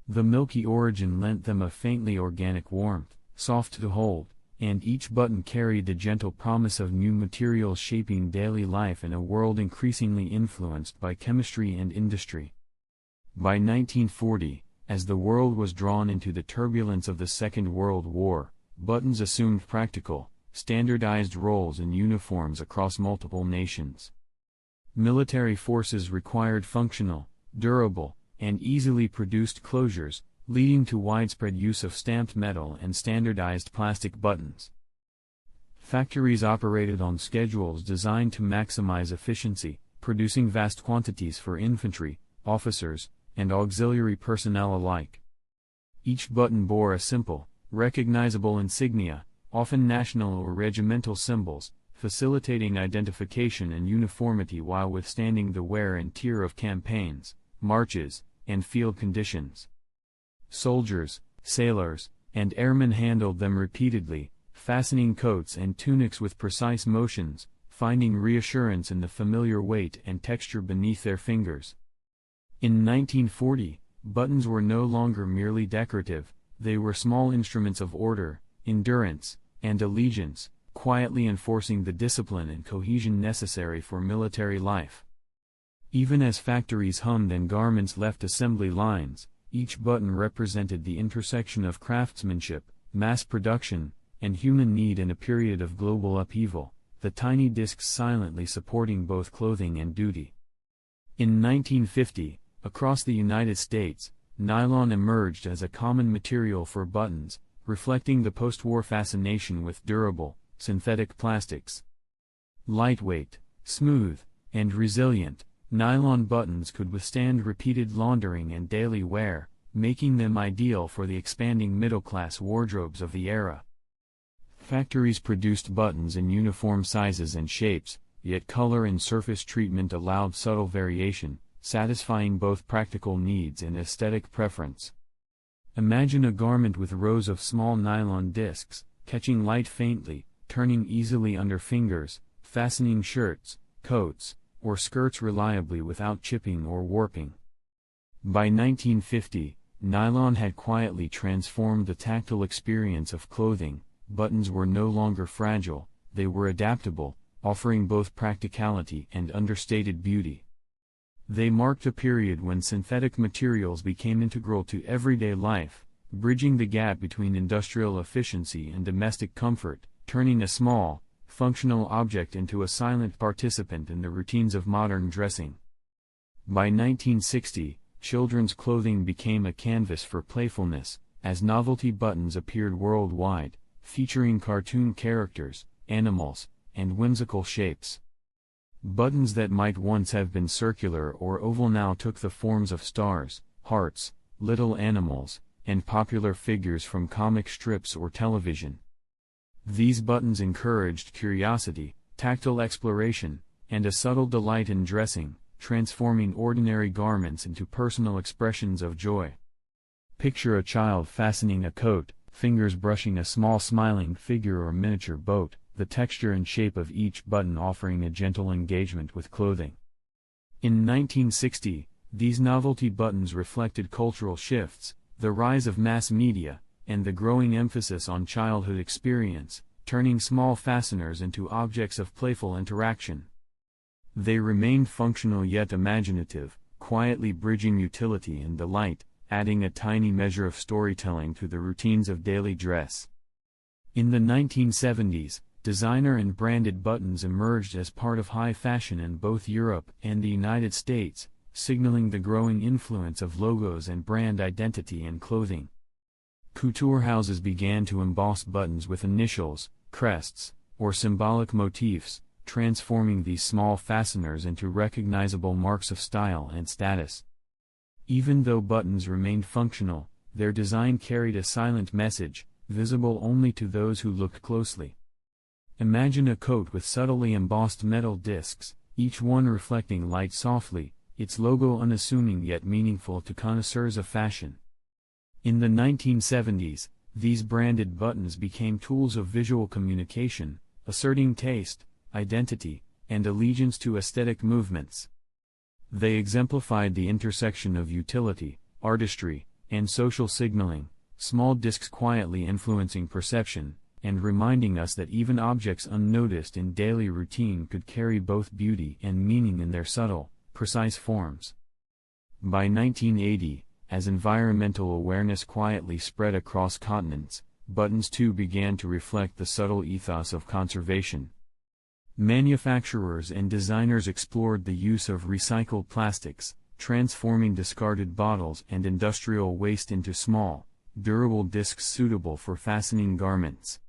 The milky origin lent them a faintly organic warmth, soft to hold, and each button carried the gentle promise of new materials shaping daily life in a world increasingly influenced by chemistry and industry. By 1940, as the world was drawn into the turbulence of the Second World War, buttons assumed practical, standardized roles in uniforms across multiple nations. Military forces required functional, durable, and easily produced closures, leading to widespread use of stamped metal and standardized plastic buttons. Factories operated on schedules designed to maximize efficiency, producing vast quantities for infantry, officers, and auxiliary personnel alike. Each button bore a simple, recognizable insignia, often national or regimental symbols, facilitating identification and uniformity while withstanding the wear and tear of campaigns, marches, and field conditions. Soldiers, sailors, and airmen handled them repeatedly, fastening coats and tunics with precise motions, finding reassurance in the familiar weight and texture beneath their fingers. In 1940, buttons were no longer merely decorative, they were small instruments of order, endurance, and allegiance, quietly enforcing the discipline and cohesion necessary for military life. Even as factories hummed and garments left assembly lines, each button represented the intersection of craftsmanship, mass production, and human need in a period of global upheaval, the tiny discs silently supporting both clothing and duty. In 1950, across the United States, nylon emerged as a common material for buttons, reflecting the post-war fascination with durable, synthetic plastics. Lightweight, smooth, and resilient, nylon buttons could withstand repeated laundering and daily wear, making them ideal for the expanding middle-class wardrobes of the era. Factories produced buttons in uniform sizes and shapes, yet color and surface treatment allowed subtle variation, satisfying both practical needs and aesthetic preference. Imagine a garment with rows of small nylon discs, catching light faintly, turning easily under fingers, fastening shirts, coats, or skirts reliably without chipping or warping. By 1950, nylon had quietly transformed the tactile experience of clothing. Buttons were no longer fragile, they were adaptable, offering both practicality and understated beauty. They marked a period when synthetic materials became integral to everyday life, bridging the gap between industrial efficiency and domestic comfort, turning a small, functional object into a silent participant in the routines of modern dressing. By 1960, children's clothing became a canvas for playfulness, as novelty buttons appeared worldwide, featuring cartoon characters, animals, and whimsical shapes. Buttons that might once have been circular or oval now took the forms of stars, hearts, little animals, and popular figures from comic strips or television. These buttons encouraged curiosity, tactile exploration, and a subtle delight in dressing, transforming ordinary garments into personal expressions of joy. Picture a child fastening a coat, fingers brushing a small smiling figure or miniature boat, the texture and shape of each button offering a gentle engagement with clothing. In 1960, these novelty buttons reflected cultural shifts, the rise of mass media, and the growing emphasis on childhood experience, turning small fasteners into objects of playful interaction. They remained functional yet imaginative, quietly bridging utility and delight, adding a tiny measure of storytelling to the routines of daily dress. In the 1970s, designer and branded buttons emerged as part of high fashion in both Europe and the United States, signaling the growing influence of logos and brand identity in clothing. Couture houses began to emboss buttons with initials, crests, or symbolic motifs, transforming these small fasteners into recognizable marks of style and status. Even though buttons remained functional, their design carried a silent message, visible only to those who looked closely. Imagine a coat with subtly embossed metal discs, each one reflecting light softly, its logo unassuming yet meaningful to connoisseurs of fashion. In the 1970s, these branded buttons became tools of visual communication, asserting taste, identity, and allegiance to aesthetic movements. They exemplified the intersection of utility, artistry, and social signaling, small discs quietly influencing perception, and reminding us that even objects unnoticed in daily routine could carry both beauty and meaning in their subtle, precise forms. By 1980, as environmental awareness quietly spread across continents, buttons too began to reflect the subtle ethos of conservation. Manufacturers and designers explored the use of recycled plastics, transforming discarded bottles and industrial waste into small, durable discs suitable for fastening garments.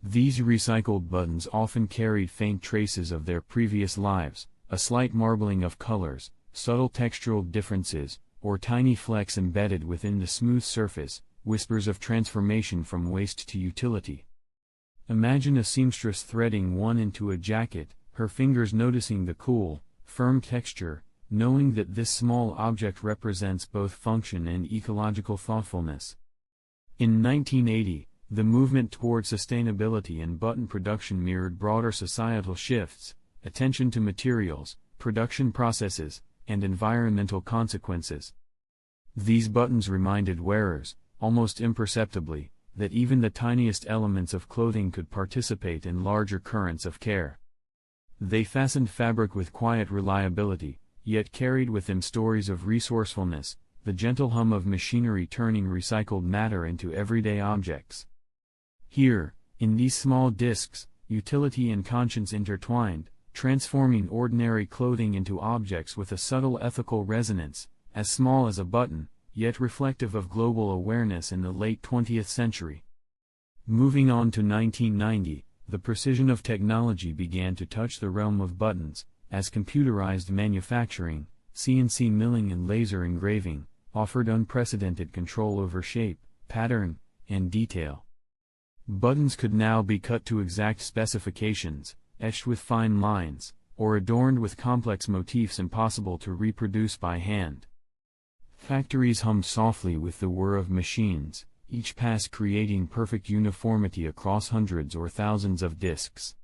These recycled buttons often carried faint traces of their previous lives, a slight marbling of colors, subtle textural differences, or tiny flecks embedded within the smooth surface, whispers of transformation from waste to utility. Imagine a seamstress threading one into a jacket, her fingers noticing the cool, firm texture, knowing that this small object represents both function and ecological thoughtfulness. In 1980, the movement toward sustainability in button production mirrored broader societal shifts, attention to materials, production processes, and environmental consequences. These buttons reminded wearers, almost imperceptibly, that even the tiniest elements of clothing could participate in larger currents of care. They fastened fabric with quiet reliability, yet carried with them stories of resourcefulness, the gentle hum of machinery turning recycled matter into everyday objects. Here, in these small discs, utility and conscience intertwined, transforming ordinary clothing into objects with a subtle ethical resonance, as small as a button, yet reflective of global awareness in the late 20th century. Moving on to 1990, the precision of technology began to touch the realm of buttons, as computerized manufacturing, CNC milling and laser engraving, offered unprecedented control over shape, pattern, and detail. Buttons could now be cut to exact specifications, etched with fine lines, or adorned with complex motifs impossible to reproduce by hand. Factories hummed softly with the whir of machines, each pass creating perfect uniformity across hundreds or thousands of discs.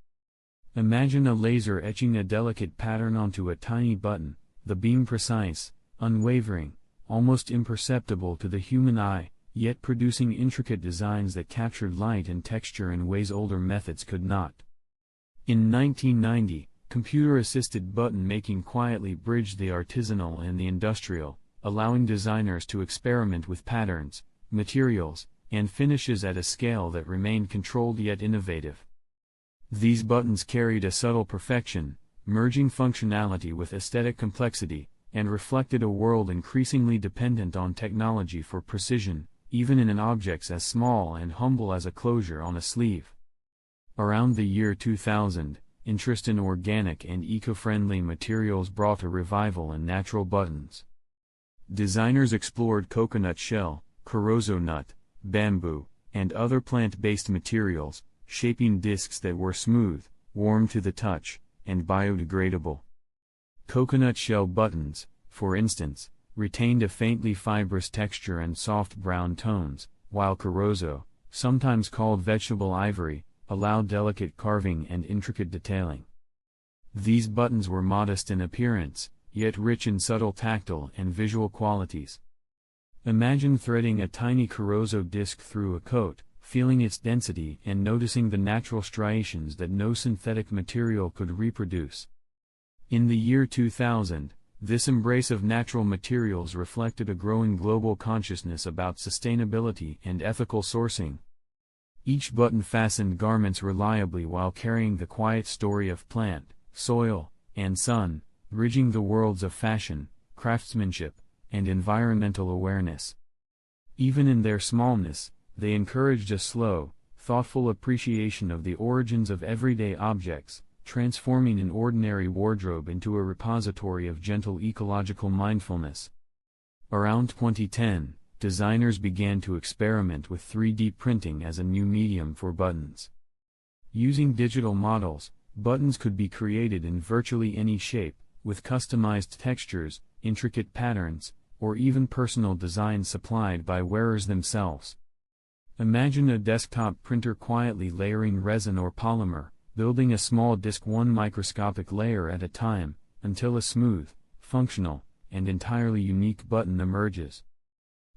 Imagine a laser etching a delicate pattern onto a tiny button, the beam precise, unwavering, almost imperceptible to the human eye, yet producing intricate designs that captured light and texture in ways older methods could not. In 1990, computer-assisted button making quietly bridged the artisanal and the industrial, allowing designers to experiment with patterns, materials, and finishes at a scale that remained controlled yet innovative. These buttons carried a subtle perfection, merging functionality with aesthetic complexity, and reflected a world increasingly dependent on technology for precision, even in objects as small and humble as a closure on a sleeve. Around the year 2000, interest in organic and eco-friendly materials brought a revival in natural buttons. Designers explored coconut shell, Corozo nut, bamboo, and other plant-based materials, shaping discs that were smooth, warm to the touch, and biodegradable. Coconut shell buttons, for instance, retained a faintly fibrous texture and soft brown tones, while Corozo, sometimes called vegetable ivory, allowed delicate carving and intricate detailing. These buttons were modest in appearance, yet rich in subtle tactile and visual qualities. Imagine threading a tiny Corozo disc through a coat, feeling its density and noticing the natural striations that no synthetic material could reproduce. In the year 2000, this embrace of natural materials reflected a growing global consciousness about sustainability and ethical sourcing. Each button fastened garments reliably while carrying the quiet story of plant, soil, and sun, bridging the worlds of fashion, craftsmanship, and environmental awareness. Even in their smallness, they encouraged a slow, thoughtful appreciation of the origins of everyday objects, transforming an ordinary wardrobe into a repository of gentle ecological mindfulness. Around 2010, designers began to experiment with 3D printing as a new medium for buttons. Using digital models, buttons could be created in virtually any shape, with customized textures, intricate patterns, or even personal designs supplied by wearers themselves. Imagine a desktop printer quietly layering resin or polymer, building a small disc one microscopic layer at a time, until a smooth, functional, and entirely unique button emerges.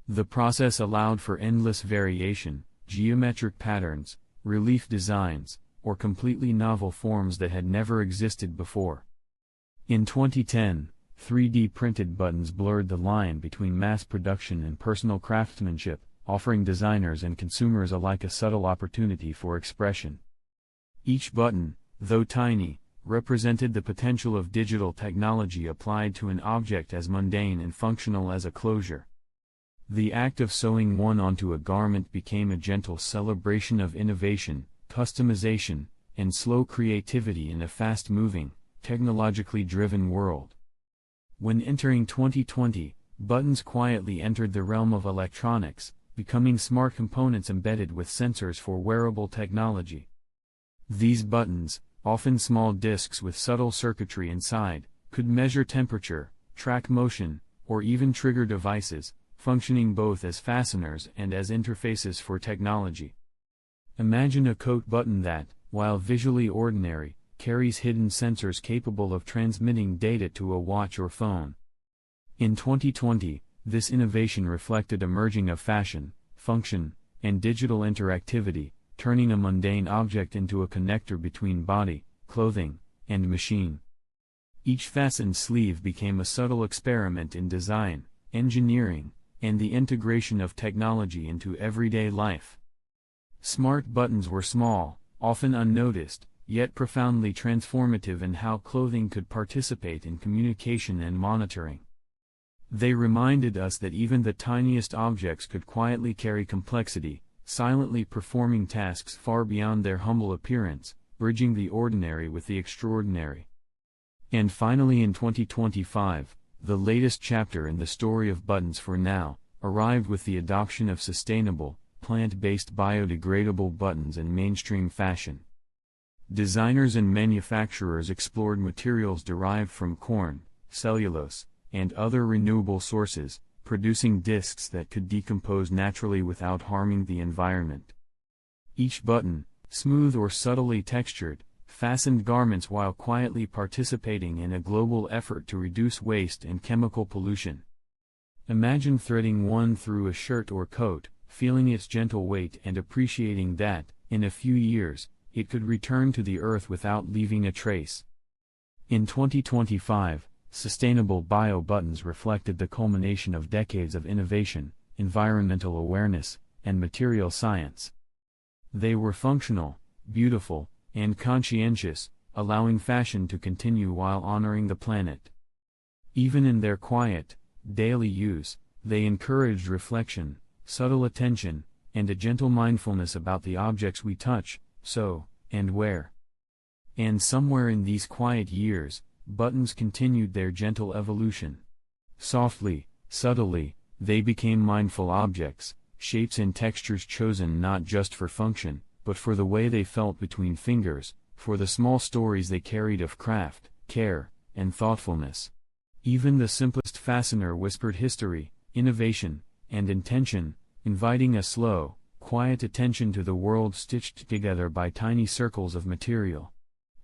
The process allowed for endless variation, geometric patterns, relief designs, or completely novel forms that had never existed before. In 2010, 3D printed buttons blurred the line between mass production and personal craftsmanship, offering designers and consumers alike a subtle opportunity for expression. Each button, though tiny, represented the potential of digital technology applied to an object as mundane and functional as a closure. The act of sewing one onto a garment became a gentle celebration of innovation, customization, and slow creativity in a fast-moving, technologically driven world. When entering 2020, buttons quietly entered the realm of electronics, becoming smart components embedded with sensors for wearable technology. These buttons, often small discs with subtle circuitry inside, could measure temperature, track motion, or even trigger devices, functioning both as fasteners and as interfaces for technology. Imagine a coat button that, while visually ordinary, carries hidden sensors capable of transmitting data to a watch or phone. In 2020, this innovation reflected a merging of fashion, function, and digital interactivity, turning a mundane object into a connector between body, clothing, and machine. Each fastened sleeve became a subtle experiment in design, engineering, and the integration of technology into everyday life. Smart buttons were small, often unnoticed, yet profoundly transformative in how clothing could participate in communication and monitoring. They reminded us that even the tiniest objects could quietly carry complexity, silently performing tasks far beyond their humble appearance, bridging the ordinary with the extraordinary. And finally in 2025, the latest chapter in the story of buttons for now, arrived with the adoption of sustainable, plant-based biodegradable buttons in mainstream fashion. Designers and manufacturers explored materials derived from corn, cellulose, and other renewable sources, producing discs that could decompose naturally without harming the environment. Each button, smooth or subtly textured, fastened garments while quietly participating in a global effort to reduce waste and chemical pollution. Imagine threading one through a shirt or coat, feeling its gentle weight and appreciating that, in a few years, it could return to the earth without leaving a trace. In 2025, sustainable bio buttons reflected the culmination of decades of innovation, environmental awareness, and material science. They were functional, beautiful, and conscientious, allowing fashion to continue while honoring the planet. Even in their quiet, daily use, they encouraged reflection, subtle attention, and a gentle mindfulness about the objects we touch, sew, and wear. And somewhere in these quiet years, buttons continued their gentle evolution. Softly, subtly, they became mindful objects, shapes and textures chosen not just for function, but for the way they felt between fingers, for the small stories they carried of craft, care, and thoughtfulness. Even the simplest fastener whispered history, innovation, and intention, inviting a slow, quiet attention to the world stitched together by tiny circles of material.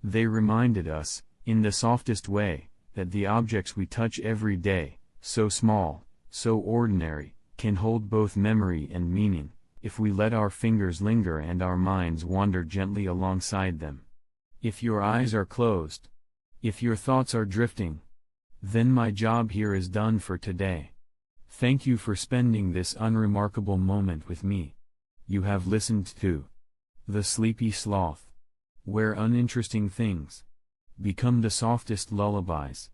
They reminded us, in the softest way, that the objects we touch every day, so small, so ordinary, can hold both memory and meaning, if we let our fingers linger and our minds wander gently alongside them. If your eyes are closed, if your thoughts are drifting, then my job here is done for today. Thank you for spending this unremarkable moment with me. You have listened to The Sleepy Sloth, where uninteresting things become the softest lullabies.